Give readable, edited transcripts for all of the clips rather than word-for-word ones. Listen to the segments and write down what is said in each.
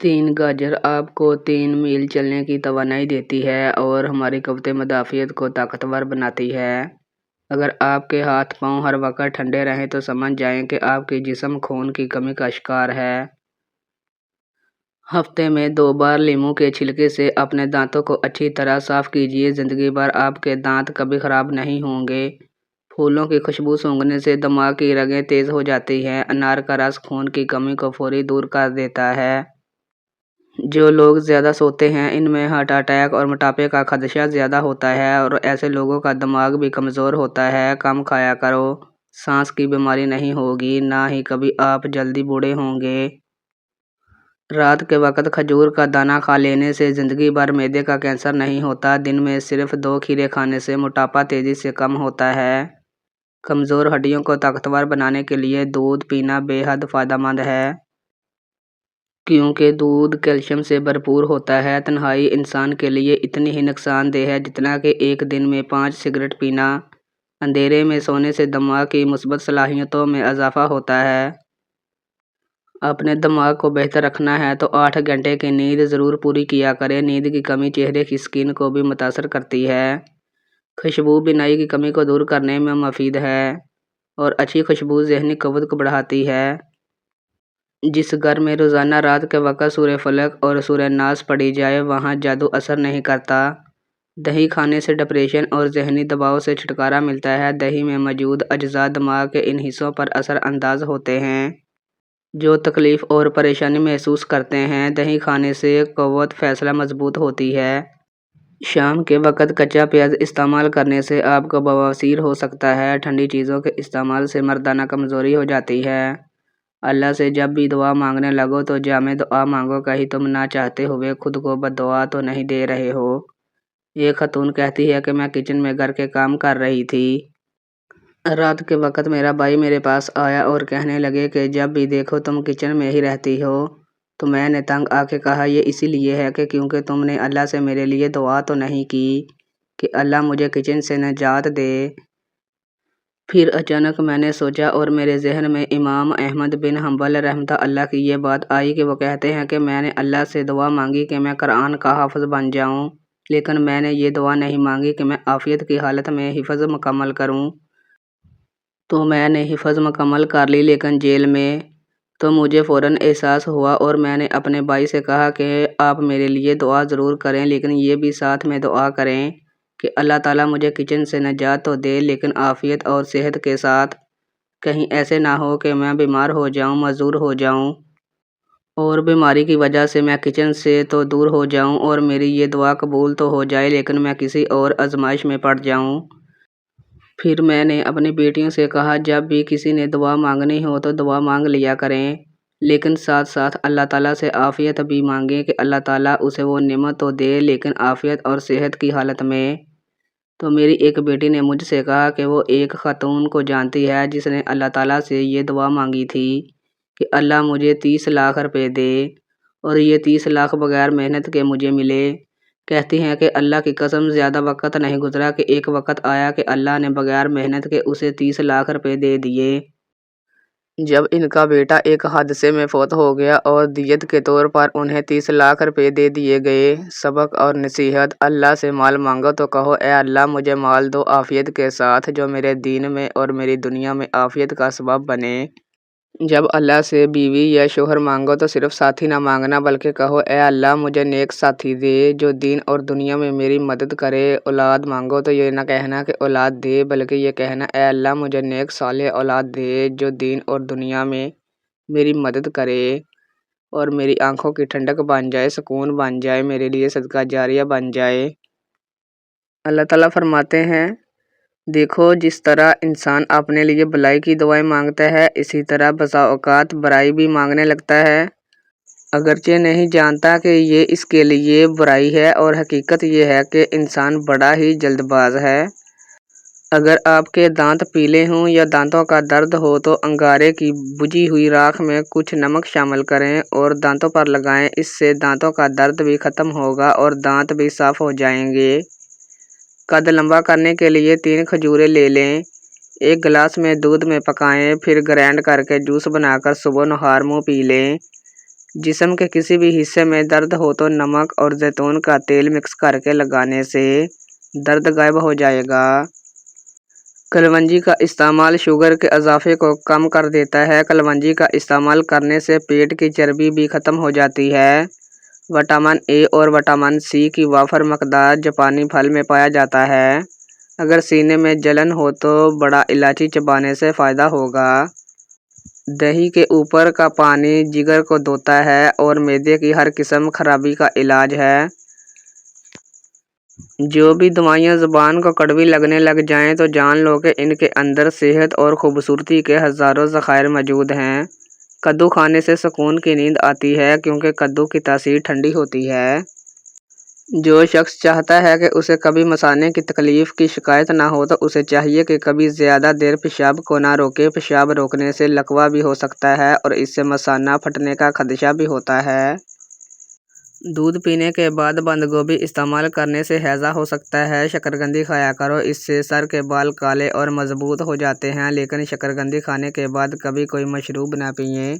3 گاجر آپ کو 3 میل چلنے کی توانائی دیتی ہے اور ہماری قوت مدافعت کو طاقتور بناتی ہے۔ اگر آپ کے ہاتھ پاؤں ہر وقت ٹھنڈے رہیں تو سمجھ جائیں کہ آپ کے جسم خون کی کمی کا شکار ہے۔ ہفتے میں 2 بار لیموں کے چھلکے سے اپنے دانتوں کو اچھی طرح صاف کیجیے۔ زندگی بھر آپ کے دانت کبھی خراب نہیں ہوں گے۔ پھولوں کی خوشبو سونگھنے سے دماغ کی رگیں تیز ہو جاتی ہیں۔ انار کا رس خون کی کمی کو فوری دور کر دیتا ہے۔ جو لوگ زیادہ سوتے ہیں ان میں ہارٹ اٹیک اور موٹاپے کا خدشہ زیادہ ہوتا ہے اور ایسے لوگوں کا دماغ بھی کمزور ہوتا ہے۔ کم کھایا کرو، سانس کی بیماری نہیں ہوگی، نہ ہی کبھی آپ جلدی بوڑھے ہوں گے۔ رات کے وقت کھجور کا دانہ کھا لینے سے زندگی بھر معدے کا کینسر نہیں ہوتا۔ دن میں صرف 2 کھیرے کھانے سے موٹاپا تیزی سے کم ہوتا ہے۔ کمزور ہڈیوں کو طاقتور بنانے کے لیے دودھ پینا بے حد فائدہ مند ہے۔ کیونکہ دودھ کیلشیم سے بھرپور ہوتا ہے۔ تنہائی انسان کے لیے اتنی ہی نقصان دہ ہے جتنا کہ ایک دن میں 5 سگریٹ پینا۔ اندھیرے میں سونے سے دماغ کی مثبت صلاحیتوں میں اضافہ ہوتا ہے۔ اپنے دماغ کو بہتر رکھنا ہے تو 8 گھنٹے کی نیند ضرور پوری کیا کریں۔ نیند کی کمی چہرے کی سکن کو بھی متاثر کرتی ہے۔ خوشبو بینائی کی کمی کو دور کرنے میں مفید ہے اور اچھی خوشبو ذہنی قوت کو بڑھاتی ہے۔ جس گھر میں روزانہ رات کے وقت سورہ فلق اور سورہ ناس پڑھی جائے وہاں جادو اثر نہیں کرتا۔ دہی کھانے سے ڈپریشن اور ذہنی دباؤ سے چھٹکارا ملتا ہے۔ دہی میں موجود اجزاء دماغ کے ان حصوں پر اثر انداز ہوتے ہیں جو تکلیف اور پریشانی محسوس کرتے ہیں۔ دہی کھانے سے قوت فیصلہ مضبوط ہوتی ہے۔ شام کے وقت کچا پیاز استعمال کرنے سے آپ کو بواسیر ہو سکتا ہے۔ ٹھنڈی چیزوں کے استعمال سے مردانہ کمزوری ہو جاتی ہے۔ اللہ سے جب بھی دعا مانگنے لگو تو جامع دعا مانگو، کہیں تم نہ چاہتے ہوئے خود کو بد دعا تو نہیں دے رہے ہو۔ ایک خاتون کہتی ہے کہ میں کچن میں گھر کے کام کر رہی تھی۔ رات کے وقت میرا بھائی میرے پاس آیا اور کہنے لگے کہ جب بھی دیکھو تم کچن میں ہی رہتی ہو۔ تو میں نے تنگ آ کے کہا یہ اسی لیے ہے کہ کیونکہ تم نے اللہ سے میرے لیے دعا تو نہیں کی کہ اللہ مجھے کچن سے نجات دے۔ پھر اچانک میں نے سوچا اور میرے ذہن میں امام احمد بن حنبل رحمۃ اللہ کی یہ بات آئی کہ وہ کہتے ہیں کہ میں نے اللہ سے دعا مانگی کہ میں قرآن کا حافظ بن جاؤں، لیکن میں نے یہ دعا نہیں مانگی کہ میں عافیت کی حالت میں حفظ مکمل کروں۔ تو میں نے حفظ مکمل کر لی لیکن جیل میں۔ تو مجھے فوراً احساس ہوا اور میں نے اپنے بھائی سے کہا کہ آپ میرے لیے دعا ضرور کریں لیکن یہ بھی ساتھ میں دعا کریں کہ اللہ تعالیٰ مجھے کچن سے نجات تو دے لیکن عافیت اور صحت کے ساتھ۔ کہیں ایسے نہ ہو کہ میں بیمار ہو جاؤں، معذور ہو جاؤں اور بیماری کی وجہ سے میں کچن سے تو دور ہو جاؤں اور میری یہ دعا قبول تو ہو جائے لیکن میں کسی اور آزمائش میں پڑ جاؤں۔ پھر میں نے اپنی بیٹیوں سے کہا جب بھی کسی نے دعا مانگنی ہو تو دعا مانگ لیا کریں لیکن ساتھ ساتھ اللہ تعالیٰ سے عافیت بھی مانگیں کہ اللہ تعالیٰ اسے وہ نعمت تو دے لیکن عافیت اور صحت کی حالت میں۔ تو میری ایک بیٹی نے مجھ سے کہا کہ وہ ایک خاتون کو جانتی ہے جس نے اللہ تعالیٰ سے یہ دعا مانگی تھی کہ اللہ مجھے 30 لاکھ روپے دے اور یہ 30 لاکھ بغیر محنت کے مجھے ملے۔ کہتی ہیں کہ اللہ کی قسم زیادہ وقت نہیں گزرا کہ ایک وقت آیا کہ اللہ نے بغیر محنت کے اسے 30 لاکھ روپے دے دیے۔ جب ان کا بیٹا ایک حادثے میں فوت ہو گیا اور دیت کے طور پر انہیں 30 لاکھ روپے دے دیے گئے۔ سبق اور نصیحت: اللہ سے مال مانگو تو کہو اے اللہ مجھے مال دو عافیت کے ساتھ جو میرے دین میں اور میری دنیا میں عافیت کا سبب بنے۔ جب اللہ سے بیوی یا شوہر مانگو تو صرف ساتھی نہ مانگنا بلکہ کہو اے اللہ مجھے نیک ساتھی دے جو دین اور دنیا میں میری مدد کرے۔ اولاد مانگو تو یہ نہ کہنا کہ اولاد دے بلکہ یہ کہنا اے اللہ مجھے نیک صالح اولاد دے جو دین اور دنیا میں میری مدد کرے اور میری آنکھوں کی ٹھنڈک بن جائے، سکون بن جائے، میرے لیے صدقہ جاریہ بن جائے۔ اللہ تعالیٰ فرماتے ہیں دیکھو جس طرح انسان اپنے لیے بھلائی کی دعائیں مانگتا ہے اسی طرح بسا اوقات برائی بھی مانگنے لگتا ہے، اگرچہ نہیں جانتا کہ یہ اس کے لیے برائی ہے اور حقیقت یہ ہے کہ انسان بڑا ہی جلد باز ہے۔ اگر آپ کے دانت پیلے ہوں یا دانتوں کا درد ہو تو انگارے کی بجھی ہوئی راکھ میں کچھ نمک شامل کریں اور دانتوں پر لگائیں، اس سے دانتوں کا درد بھی ختم ہوگا اور دانت بھی صاف ہو جائیں گے۔ قد لمبا کرنے کے لیے 3 کھجوریں لے لیں، ایک گلاس میں دودھ میں پکائیں، پھر گرائنڈ کر کے جوس بنا کر صبح نہار منہ پی لیں۔ جسم کے کسی بھی حصے میں درد ہو تو نمک اور زیتون کا تیل مکس کر کے لگانے سے درد غائب ہو جائے گا۔ کلونجی کا استعمال شوگر کے اضافے کو کم کر دیتا ہے۔ کلونجی کا استعمال کرنے سے پیٹ کی چربی بھی ختم ہو جاتی ہے۔ وٹامن اے اور وٹامن سی کی وافر مقدار جاپانی پھل میں پایا جاتا ہے۔ اگر سینے میں جلن ہو تو بڑا الائچی چبانے سے فائدہ ہوگا۔ دہی کے اوپر کا پانی جگر کو دھوتا ہے اور معدے کی ہر قسم خرابی کا علاج ہے۔ جو بھی دوائیاں زبان کو کڑوی لگنے لگ جائیں تو جان لو کہ ان کے اندر صحت اور خوبصورتی کے ہزاروں ذخائر موجود ہیں۔ کدو کھانے سے سکون کی نیند آتی ہے کیونکہ کدو کی تاثیر ٹھنڈی ہوتی ہے۔ جو شخص چاہتا ہے کہ اسے کبھی مثانے کی تکلیف کی شکایت نہ ہو تو اسے چاہیے کہ کبھی زیادہ دیر پیشاب کو نہ روکے۔ پیشاب روکنے سے لکوہ بھی ہو سکتا ہے اور اس سے مثانہ پھٹنے کا خدشہ بھی ہوتا ہے۔ دودھ پینے کے بعد بند گوبھی استعمال کرنے سے ہیضہ ہو سکتا ہے۔ شکرقندی کھایا کرو، اس سے سر کے بال کالے اور مضبوط ہو جاتے ہیں، لیکن شکرقندی کھانے کے بعد کبھی کوئی مشروب نہ پئیں۔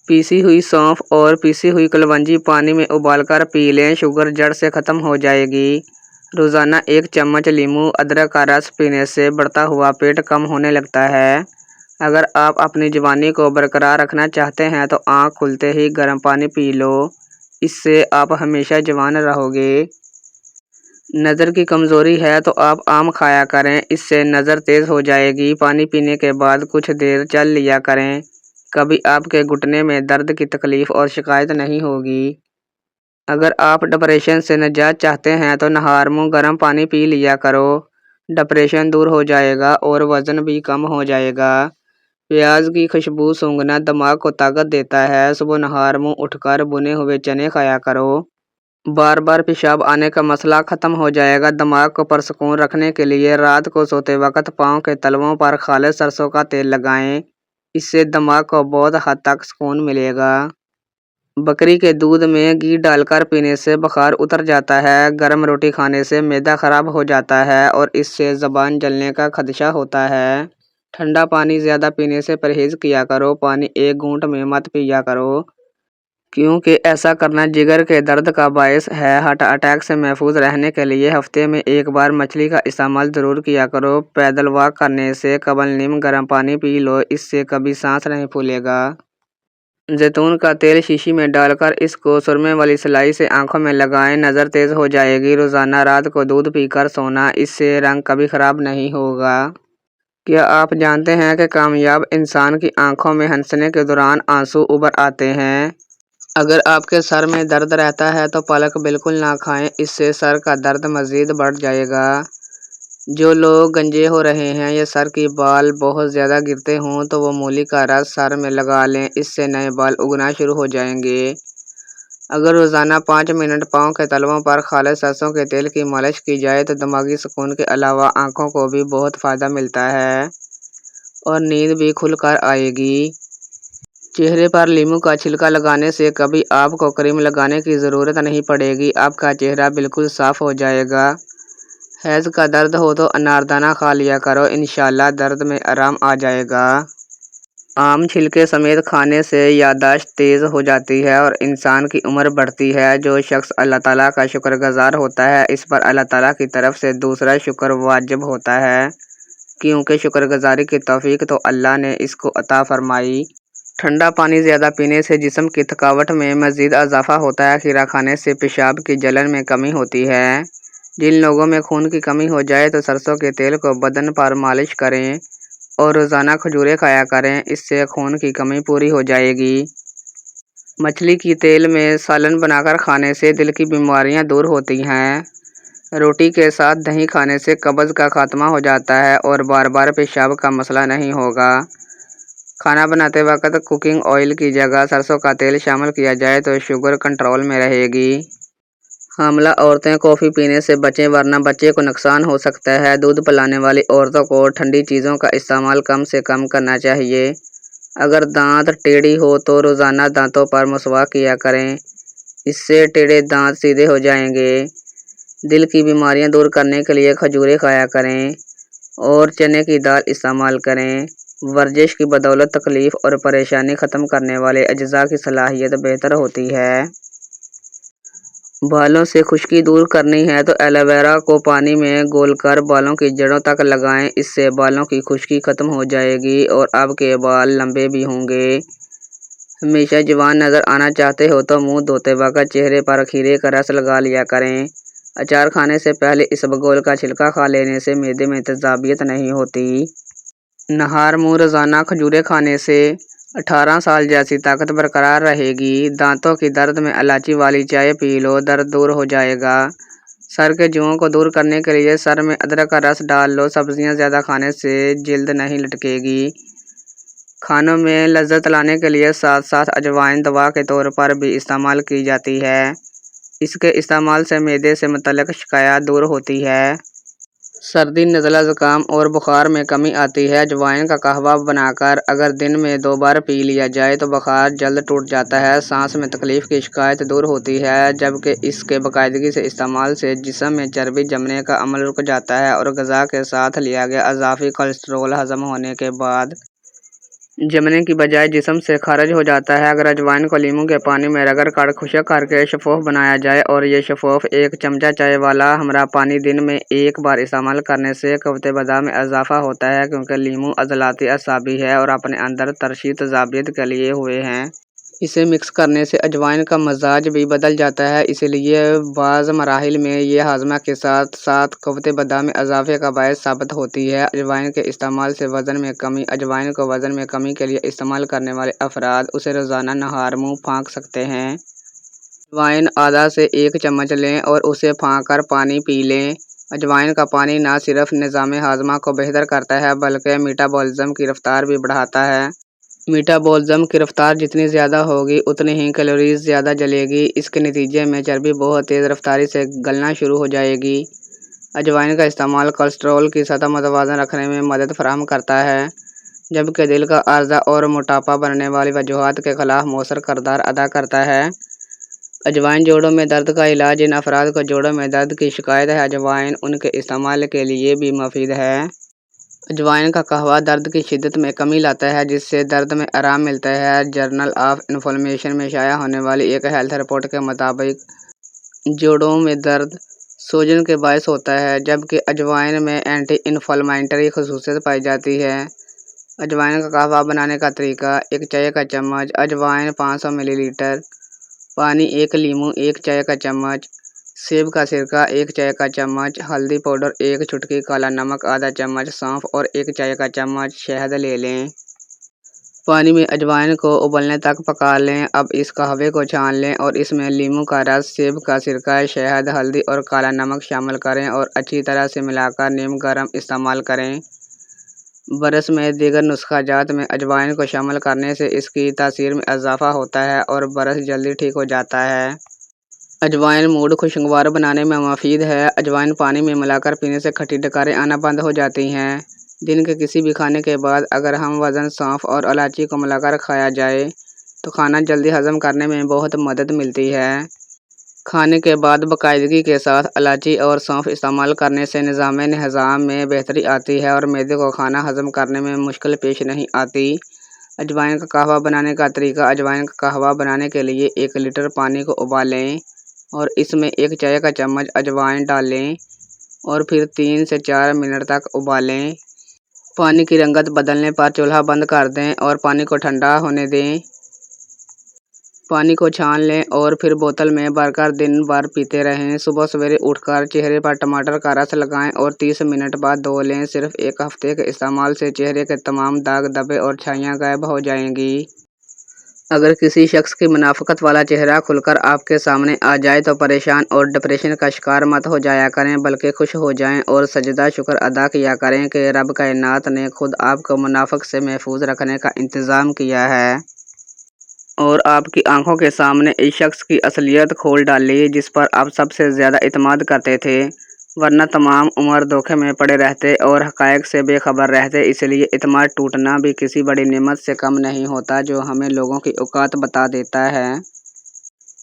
پیسی ہوئی سونف اور پیسی ہوئی کلونجی پانی میں ابال کر پی لیں، شوگر جڑ سے ختم ہو جائے گی۔ روزانہ 1 چمچ لیموں ادرک کا رس پینے سے بڑھتا ہوا پیٹ کم ہونے لگتا ہے۔ اگر آپ اپنی جوانی کو برقرار رکھنا چاہتے ہیں تو آنکھ کھلتے ہی گرم پانی پی لو، اس سے آپ ہمیشہ جوان رہو گے۔ نظر کی کمزوری ہے تو آپ آم کھایا کریں، اس سے نظر تیز ہو جائے گی۔ پانی پینے کے بعد کچھ دیر چل لیا کریں، کبھی آپ کے گھٹنے میں درد کی تکلیف اور شکایت نہیں ہوگی۔ اگر آپ ڈپریشن سے نجات چاہتے ہیں تو نہار منہ گرم پانی پی لیا کرو، ڈپریشن دور ہو جائے گا اور وزن بھی کم ہو جائے گا۔ پیاز کی خوشبو سونگھنا دماغ کو طاقت دیتا ہے۔ صبح نہار منہ اٹھ کر بھنے ہوئے چنے کھایا کرو۔ بار بار پیشاب آنے کا مسئلہ ختم ہو جائے گا۔ دماغ کو پرسکون رکھنے کے لیے رات کو سوتے وقت پاؤں کے تلووں پر خالص سرسوں کا تیل لگائیں، اس سے دماغ کو بہت حد تک سکون ملے گا۔ بکری کے دودھ میں گھی ڈال کر پینے سے بخار اتر جاتا ہے۔ گرم روٹی کھانے سے معدہ خراب ہو جاتا ہے اور اس سے زبان جلنے کا خدشہ ہوتا ہے۔ ٹھنڈا پانی زیادہ پینے سے پرہیز کیا کرو، پانی ایک گھونٹ میں مت پیا کرو، کیونکہ ایسا کرنا جگر کے درد کا باعث ہے۔ ہارٹ اٹیک سے محفوظ رہنے کے لیے ہفتے میں 1 بار مچھلی کا استعمال ضرور کیا کرو۔ پیدل واک کرنے سے قبل نیم گرم پانی پی لو، اس سے کبھی سانس نہیں پھولے گا۔ زیتون کا تیل شیشی میں ڈال کر اس کو سرمے والی سلائی سے آنکھوں میں لگائیں، نظر تیز ہو جائے گی۔ روزانہ رات کو دودھ پی کر سونا، اس سے رنگ کبھی خراب نہیں ہوگا۔ کیا آپ جانتے ہیں کہ کامیاب انسان کی آنکھوں میں ہنسنے کے دوران آنسو ابھر آتے ہیں؟ اگر آپ کے سر میں درد رہتا ہے تو پالک بالکل نہ کھائیں، اس سے سر کا درد مزید بڑھ جائے گا۔ جو لوگ گنجے ہو رہے ہیں یا سر کی بال بہت زیادہ گرتے ہوں تو وہ مولی کا رس سر میں لگا لیں، اس سے نئے بال اگنا شروع ہو جائیں گے۔ اگر روزانہ 5 منٹ پاؤں کے تلووں پر خالص سرسوں کے تیل کی مالش کی جائے تو دماغی سکون کے علاوہ آنکھوں کو بھی بہت فائدہ ملتا ہے اور نیند بھی کھل کر آئے گی۔ چہرے پر لیموں کا چھلکا لگانے سے کبھی آپ کو کریم لگانے کی ضرورت نہیں پڑے گی، آپ کا چہرہ بالکل صاف ہو جائے گا۔ حیض کا درد ہو تو اناردانہ کھا لیا کرو، انشاءاللہ درد میں آرام آ جائے گا۔ آم چھلکے سمیت کھانے سے یادداشت تیز ہو جاتی ہے اور انسان کی عمر بڑھتی ہے۔ جو شخص اللہ تعالیٰ کا شکر گزار ہوتا ہے، اس پر اللہ تعالیٰ کی طرف سے دوسرا شکر واجب ہوتا ہے، کیونکہ شکر گزاری کی توفیق تو اللہ نے اس کو عطا فرمائی۔ ٹھنڈا پانی زیادہ پینے سے جسم کی تھکاوٹ میں مزید اضافہ ہوتا ہے۔ کھیرا کھانے سے پیشاب کی جلن میں کمی ہوتی ہے۔ جن لوگوں میں خون کی کمی ہو جائے تو سرسوں کے تیل کو بدن پر مالش کریں اور روزانہ کھجوریں کھایا کریں، اس سے خون کی کمی پوری ہو جائے گی۔ مچھلی کی تیل میں سالن بنا کر کھانے سے دل کی بیماریاں دور ہوتی ہیں۔ روٹی کے ساتھ دہی کھانے سے قبض کا خاتمہ ہو جاتا ہے اور بار بار پیشاب کا مسئلہ نہیں ہوگا۔ کھانا بناتے وقت کوکنگ آئل کی جگہ سرسوں کا تیل شامل کیا جائے تو شوگر کنٹرول میں رہے گی۔ حاملہ عورتیں کافی پینے سے بچیں ورنہ بچے کو نقصان ہو سکتا ہے۔ دودھ پلانے والی عورتوں کو ٹھنڈی چیزوں کا استعمال کم سے کم کرنا چاہیے۔ اگر دانت ٹیڑھی ہو تو روزانہ دانتوں پر مسواک کیا کریں، اس سے ٹیڑھے دانت سیدھے ہو جائیں گے۔ دل کی بیماریاں دور کرنے کے لیے کھجوریں کھایا کریں اور چنے کی دال استعمال کریں۔ ورزش کی بدولت تکلیف اور پریشانی ختم کرنے والے اجزاء کی صلاحیت بہتر ہوتی ہے۔ بالوں سے خشکی دور کرنی ہے تو ایلو ویرا کو پانی میں گھول کر بالوں کی جڑوں تک لگائیں۔ اس سے بالوں کی خشکی ختم ہو جائے گی اور آپ کے بال لمبے بھی ہوں گے۔ ہمیشہ جوان نظر آنا چاہتے ہو تو منہ دھوتے وقت چہرے پر کھیرے کا رس لگا لیا کریں۔ اچار کھانے سے پہلے اسبگول کا چھلکا کھا لینے سے معدے میں تیزابیت نہیں ہوتی۔ نہار منہ روزانہ کھجوریں کھانے سے 18 سال جیسی طاقت برقرار رہے گی۔ دانتوں کی درد میں الائچی والی چائے پی لو، درد دور ہو جائے گا۔ سر کے جوؤں کو دور کرنے کے لیے سر میں ادرک کا رس ڈال لو۔ سبزیاں زیادہ کھانے سے جلد نہیں لٹکے گی۔ کھانوں میں لذت لانے کے لیے ساتھ ساتھ اجوائن دوا کے طور پر بھی استعمال کی جاتی ہے۔ اس کے استعمال سے معدے سے متعلق شکایات دور ہوتی ہے۔ سردی، نزلہ، زکام اور بخار میں کمی آتی ہے۔ اجوائن کا قہوہ بنا کر اگر دن میں 2 بار پی لیا جائے تو بخار جلد ٹوٹ جاتا ہے، سانس میں تکلیف کی شکایت دور ہوتی ہے، جبکہ اس کے باقاعدگی سے استعمال سے جسم میں چربی جمنے کا عمل رک جاتا ہے اور غذا کے ساتھ لیا گیا اضافی کولیسٹرول ہضم ہونے کے بعد جمنے کی بجائے جسم سے خارج ہو جاتا ہے۔ اگر اجوائن کو لیموں کے پانی میں رگڑ کر خشک کر کے شفاف بنایا جائے اور یہ شفاف 1 چمچہ چائے والا ہمرا پانی دن میں 1 بار استعمال کرنے سے قوت بداع میں اضافہ ہوتا ہے، کیونکہ لیموں عضلاتی اعصابی ہے اور اپنے اندر ترشح تیزابیت کے لیے ہوئے ہیں۔ اسے مکس کرنے سے اجوائن کا مزاج بھی بدل جاتا ہے، اس لیے بعض مراحل میں یہ ہاضمہ کے ساتھ ساتھ قوت بداع میں اضافے کا باعث ثابت ہوتی ہے۔ اجوائن کے استعمال سے وزن میں کمی۔ اجوائن کو وزن میں کمی کے لیے استعمال کرنے والے افراد اسے روزانہ نہار منہ پھونک سکتے ہیں۔ اجوائن آدھا سے 1 چمچ لیں اور اسے پھونک کر پانی پی لیں۔ اجوائن کا پانی نہ صرف نظام ہاضمہ کو بہتر کرتا ہے بلکہ میٹابولزم کی رفتار بھی بڑھاتا ہے۔ میٹابولزم کی رفتار جتنی زیادہ ہوگی اتنی ہی کیلوریز زیادہ جلے گی۔ اس کے نتیجے میں چربی بہت تیز رفتاری سے گلنا شروع ہو جائے گی۔ اجوائن کا استعمال کولیسٹرول کی سطح متوازن رکھنے میں مدد فراہم کرتا ہے، جبکہ دل کا عارضہ اور موٹاپا بننے والی وجوہات کے خلاف مؤثر کردار ادا کرتا ہے۔ اجوائن جوڑوں میں درد کا علاج۔ جن افراد کو جوڑوں میں درد کی شکایت ہے، اجوائن ان کے استعمال کے لیے بھی مفید ہے۔ اجوائن کا قہوہ درد کی شدت میں کمی لاتا ہے، جس سے درد میں آرام ملتا ہے۔ جرنل آف انفلمیشن میں شائع ہونے والی ایک ہیلتھ رپورٹ کے مطابق جوڑوں میں درد سوجن کے باعث ہوتا ہے، جبکہ اجوائن میں اینٹی انفلمیٹری خصوصیت پائی جاتی ہے۔ اجوائن کا قہوہ بنانے کا طریقہ: 1 چائے کا چمچ اجوائن، 500 ملی لیٹر پانی، 1 لیموں، 1 چائے کا چمچ سیب کا سرکہ، 1 چائے کا چمچ ہلدی پاؤڈر، 1 چٹکی کالا نمک، آدھا چمچ سونف اور 1 چائے کا چمچ شہد لے لیں۔ پانی میں اجوائن کو ابلنے تک پکا لیں۔ اب اس قہوے کو چھان لیں اور اس میں لیموں کا رس، سیب کا سرکہ، شہد، ہلدی اور کالا نمک شامل کریں اور اچھی طرح سے ملا کر نیم گرم استعمال کریں۔ برس میں دیگر نسخہ جات میں اجوائن کو شامل کرنے سے اس کی تاثیر میں اضافہ ہوتا ہے اور برس جلدی ٹھیک ہو جاتا ہے۔ اجوائن موڈ خوشگوار بنانے میں مفید ہے۔ اجوائن پانی میں ملا کر پینے سے کھٹی ڈکاریں آنا بند ہو جاتی ہیں۔ دن کے کسی بھی کھانے کے بعد اگر ہم وزن سونف اور الائچی کو ملا کر کھایا جائے تو کھانا جلدی ہضم کرنے میں بہت مدد ملتی ہے۔ کھانے کے بعد باقاعدگی کے ساتھ الائچی اور سونف استعمال کرنے سے نظام ہضم میں بہتری آتی ہے اور معدے کو کھانا ہضم کرنے میں مشکل پیش نہیں آتی۔ اجوائن کا قہوہ بنانے کا طریقہ: اجوائن کا قہوہ بنانے کے لیے 1 لیٹر پانی کو ابالیں اور اس میں 1 چائے کا چمچ اجوائن ڈالیں اور پھر 3 سے 4 منٹ تک ابالیں۔ پانی کی رنگت بدلنے پر چولہا بند کر دیں اور پانی کو ٹھنڈا ہونے دیں۔ پانی کو چھان لیں اور پھر بوتل میں بھر کر دن بھر پیتے رہیں۔ صبح سویرے اٹھ کر چہرے پر ٹماٹر کا رس لگائیں اور 30 منٹ بعد دھو لیں۔ صرف 1 ہفتے کے استعمال سے چہرے کے تمام داغ دھبے اور چھائیاں غائب ہو جائیں گی۔ اگر کسی شخص کی منافقت والا چہرہ کھل کر آپ کے سامنے آ جائے تو پریشان اور ڈپریشن کا شکار مت ہو جایا کریں، بلکہ خوش ہو جائیں اور سجدہ شکر ادا کیا کریں کہ رب کائنات نے خود آپ کو منافق سے محفوظ رکھنے کا انتظام کیا ہے اور آپ کی آنکھوں کے سامنے اس شخص کی اصلیت کھول ڈالی جس پر آپ سب سے زیادہ اعتماد کرتے تھے، ورنہ تمام عمر دھوکے میں پڑے رہتے اور حقائق سے بے خبر رہتے۔ اس لیے اعتماد ٹوٹنا بھی کسی بڑی نعمت سے کم نہیں ہوتا جو ہمیں لوگوں کی اوقات بتا دیتا ہے۔